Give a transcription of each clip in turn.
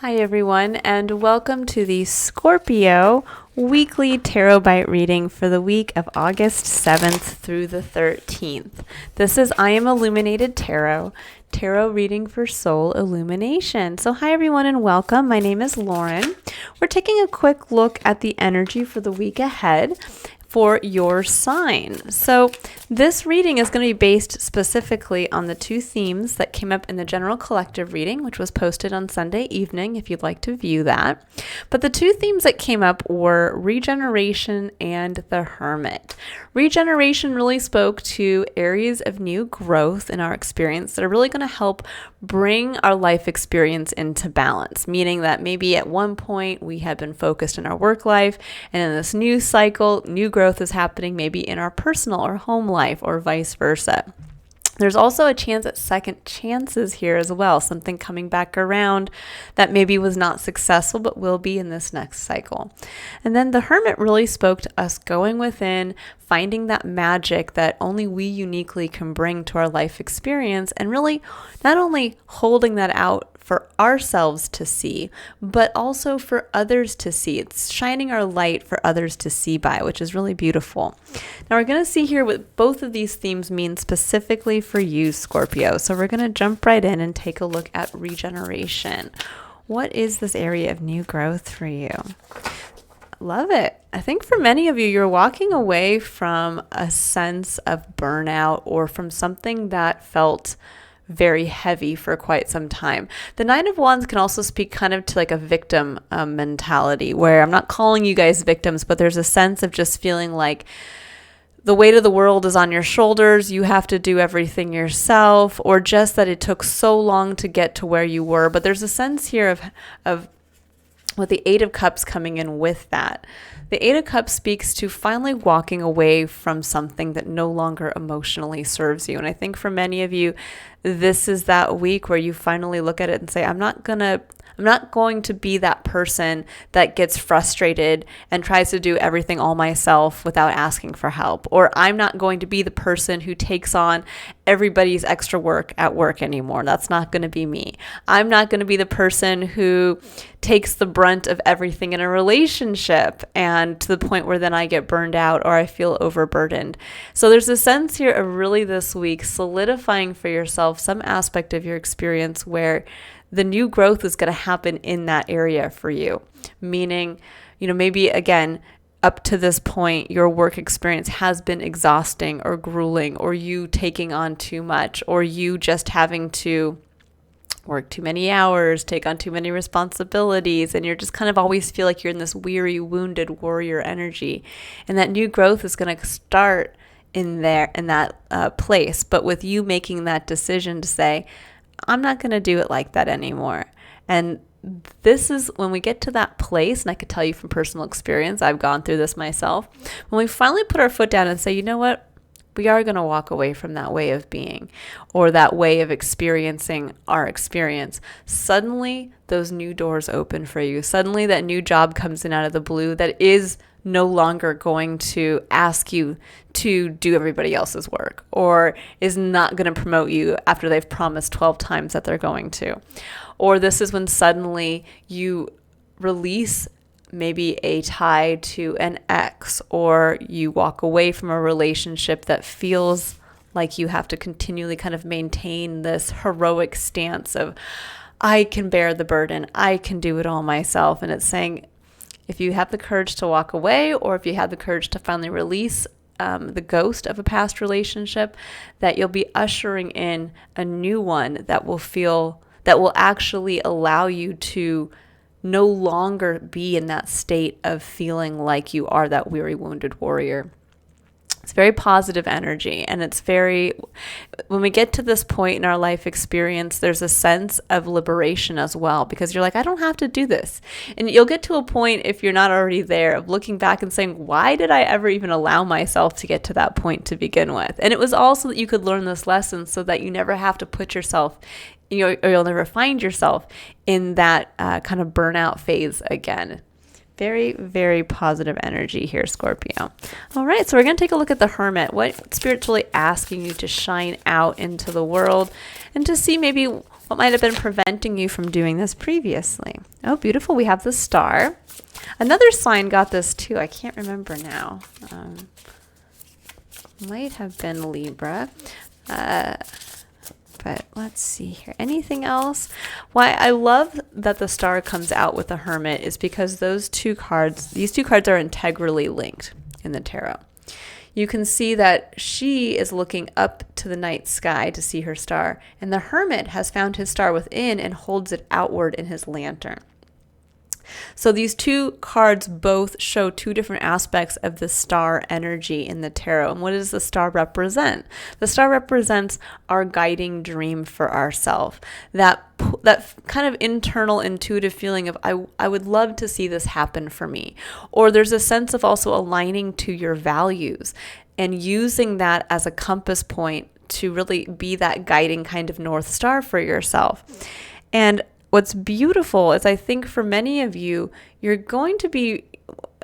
Hi everyone, and welcome to the Scorpio Weekly Tarot Bite reading for the week of August 7th through the 13th. This is I Am Illuminated Tarot reading for Soul Illumination. So hi everyone and welcome. My name is Lauren. We're taking a quick look at the energy for the week ahead for your sign. So this reading is going to be based specifically on the two themes that came up in the general collective reading, which was posted on Sunday evening if you'd like to view that. But the two themes that came up were regeneration and the Hermit. Regeneration really spoke to areas of new growth in our experience that are really going to help bring our life experience into balance, meaning that maybe at one point we had been focused in our work life, and in this new cycle, new growth is happening maybe in our personal or home life or vice versa. There's also a chance at second chances here as well, something coming back around that maybe was not successful but will be in this next cycle. And then the Hermit really spoke to us going within, finding that magic that only we uniquely can bring to our life experience, and really not only holding that out for ourselves to see, but also for others to see. It's shining our light for others to see by, which is really beautiful. Now we're going to see here what both of these themes mean specifically for you, Scorpio. So we're going to jump right in and take a look at regeneration. What is this area of new growth for you? Love it. I think for many of you, you're walking away from a sense of burnout or from something that felt very heavy for quite some time. The Nine of Wands can also speak kind of to like a victim mentality, where I'm not calling you guys victims, but there's a sense of just feeling like the weight of the world is on your shoulders. You have to do everything yourself, or just that it took so long to get to where you were. But there's a sense here of with the Eight of Cups coming in with that. The Eight of Cups speaks to finally walking away from something that no longer emotionally serves you. And I think for many of you, this is that week where you finally look at it and say, I'm not going to be that person that gets frustrated and tries to do everything all myself without asking for help. Or I'm not going to be the person who takes on everybody's extra work at work anymore. That's not going to be me. I'm not going to be the person who takes the brunt of everything in a relationship, and to the point where then I get burned out or I feel overburdened. So there's a sense here of really this week solidifying for yourself some aspect of your experience where the new growth is going to happen in that area for you. Meaning, maybe again, up to this point, your work experience has been exhausting or grueling, or you taking on too much, or you just having to work too many hours, take on too many responsibilities, and you're just kind of always feel like you're in this weary, wounded warrior energy. And that new growth is going to start in that place. But with you making that decision to say, I'm not going to do it like that anymore. And this is when we get to that place, and I could tell you from personal experience, I've gone through this myself, when we finally put our foot down and say, you know what? We are going to walk away from that way of being or that way of experiencing our experience. Suddenly, those new doors open for you. Suddenly, that new job comes in out of the blue that is no longer going to ask you to do everybody else's work, or is not going to promote you after they've promised 12 times that they're going to. Or this is when suddenly you release maybe a tie to an ex, or you walk away from a relationship that feels like you have to continually kind of maintain this heroic stance of, I can bear the burden, I can do it all myself. And it's saying, if you have the courage to walk away, or if you have the courage to finally release the ghost of a past relationship, that you'll be ushering in a new one that will actually allow you to no longer be in that state of feeling like you are that weary, wounded warrior. It's very positive energy, and when we get to this point in our life experience, there's a sense of liberation as well, because you're like, I don't have to do this. And you'll get to a point, if you're not already there, of looking back and saying, why did I ever even allow myself to get to that point to begin with? And it was also that you could learn this lesson so that you never have to put yourself, or you'll never find yourself in that kind of burnout phase again. Very, very positive energy here, Scorpio. All right, so we're going to take a look at the Hermit. What Spirit's really asking you to shine out into the world, and to see maybe what What might have been preventing you from doing this previously? Oh, beautiful. We have the star. Another sign got this too. I can't remember now. Might have been Libra. But let's see here. Anything else? Why I love that the star comes out with the Hermit is because these two cards are integrally linked in the tarot. You can see that she is looking up to the night sky to see her star, and the Hermit has found his star within and holds it outward in his lantern. So these two cards both show two different aspects of the star energy in the tarot. And what does the star represent? The star represents our guiding dream for ourselves. That kind of internal intuitive feeling of I would love to see this happen for me. Or there's a sense of also aligning to your values and using that as a compass point to really be that guiding kind of North Star for yourself. And what's beautiful is I think for many of you, you're going to be,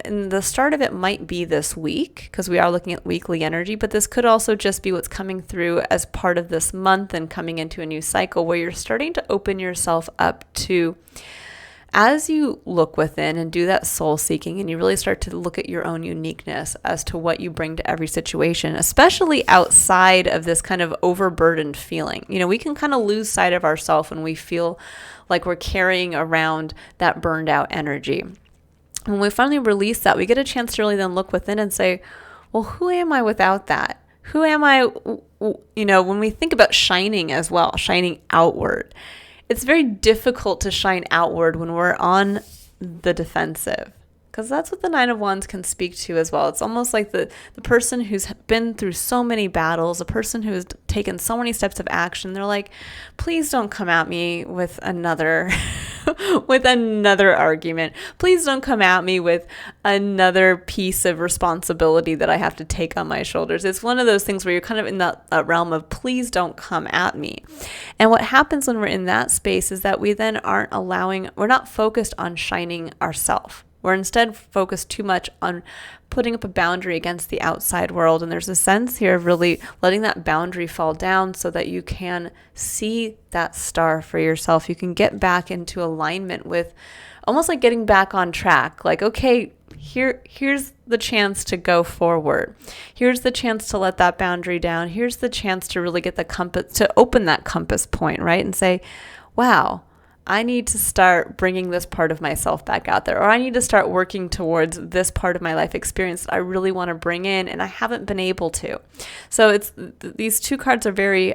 and the start of it might be this week because we are looking at weekly energy, but this could also just be what's coming through as part of this month and coming into a new cycle where you're starting to open yourself up to, as you look within and do that soul seeking and you really start to look at your own uniqueness as to what you bring to every situation, especially outside of this kind of overburdened feeling. You know, we can kind of lose sight of ourselves when we feel like we're carrying around that burned out energy. When we finally release that, we get a chance to really then look within and say, well, who am I without that? Who am I, you know, when we think about shining as well, shining outward, it's very difficult to shine outward when we're on the defensive, because that's what the Nine of Wands can speak to as well. It's almost like the person who's been through so many battles, a person who has taken so many steps of action. They're like, please don't come at me with another with another argument. Please don't come at me with another piece of responsibility that I have to take on my shoulders. It's one of those things where you're kind of in that realm of please don't come at me. And what happens when we're in that space is that we then we're not focused on shining ourselves. We're instead focused too much on putting up a boundary against the outside world. And there's a sense here of really letting that boundary fall down so that you can see that star for yourself. You can get back into alignment with almost like getting back on track. Like, okay, here's the chance to go forward. Here's the chance to let that boundary down. Here's the chance to really get the compass, to open that compass point, right? And say, wow, I need to start bringing this part of myself back out there, or I need to start working towards this part of my life experience that I really want to bring in, and I haven't been able to. So these two cards are very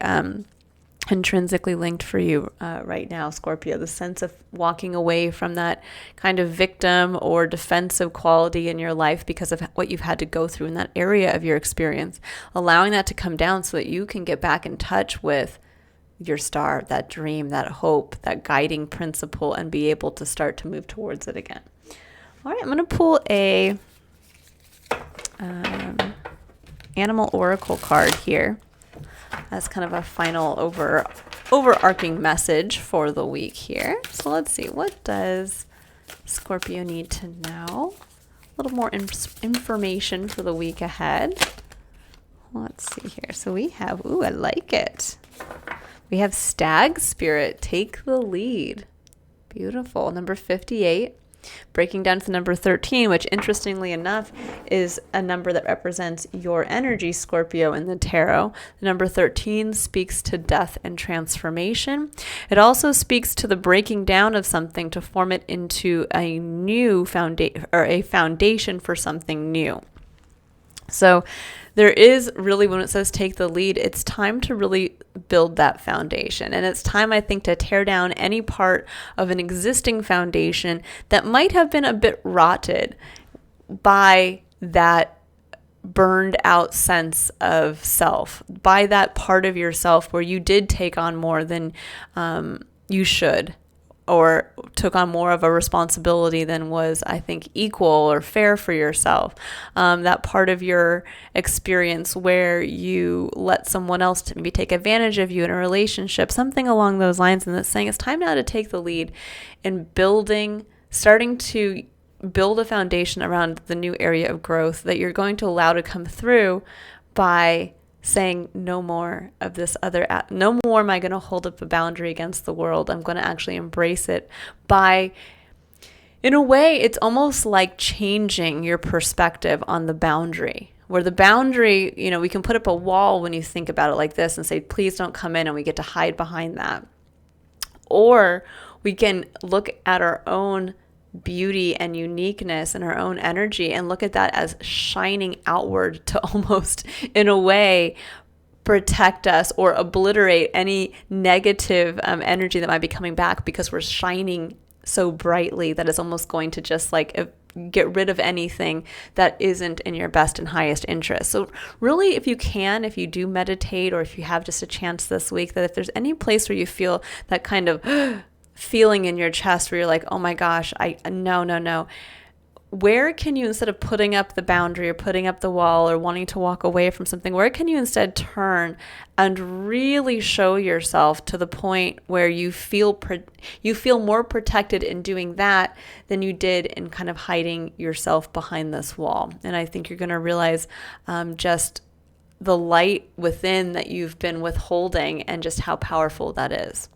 intrinsically linked for you right now, Scorpio. The sense of walking away from that kind of victim or defensive quality in your life because of what you've had to go through in that area of your experience, allowing that to come down so that you can get back in touch with your star, that dream, that hope, that guiding principle, and be able to start to move towards it again. All right, I'm going to pull a animal oracle card here as kind of a final overarching message for the week here. So let's see, what does Scorpio need to know? A little more information for the week ahead. Let's see here. So we have, I like it. We have Stag Spirit, take the lead. Beautiful. Number 58, breaking down to the number 13, which interestingly enough is a number that represents your energy, Scorpio, in the tarot. The number 13 speaks to death and transformation. It also speaks to the breaking down of something to form it into a new foundation for something new. So there is really, when it says take the lead, it's time to really build that foundation. And it's time, I think, to tear down any part of an existing foundation that might have been a bit rotted by that burned out sense of self, by that part of yourself where you did take on more than you should, or took on more of a responsibility than was, I think, equal or fair for yourself. That part of your experience where you let someone else to maybe take advantage of you in a relationship, something along those lines. And that's saying it's time now to take the lead in starting to build a foundation around the new area of growth that you're going to allow to come through by saying no more of this other, no more am I going to hold up a boundary against the world. I'm going to actually embrace it by, in a way, it's almost like changing your perspective on the boundary. Where the boundary, we can put up a wall when you think about it like this and say, please don't come in, and we get to hide behind that. Or we can look at our own beauty and uniqueness and our own energy and look at that as shining outward to almost, in a way, protect us or obliterate any negative energy that might be coming back, because we're shining so brightly that it's almost going to just like get rid of anything that isn't in your best and highest interest. So really, if you do meditate, or if you have just a chance this week, that if there's any place where you feel that kind of feeling in your chest where you're like, oh my gosh, no. Where can you, instead of putting up the boundary or putting up the wall or wanting to walk away from something, where can you instead turn and really show yourself to the point where you feel more protected in doing that than you did in kind of hiding yourself behind this wall? And I think you're going to realize just the light within that you've been withholding and just how powerful that is.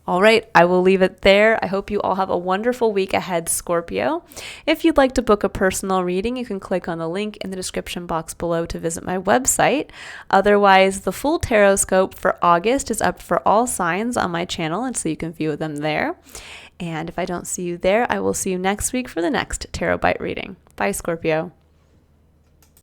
All right, I will leave it there. I hope you all have a wonderful week ahead, Scorpio. If you'd like to book a personal reading, you can click on the link in the description box below to visit my website. Otherwise, the full tarot scope for August is up for all signs on my channel, and so you can view them there. And if I don't see you there, I will see you next week for the next Tarot Bite reading. Bye, Scorpio.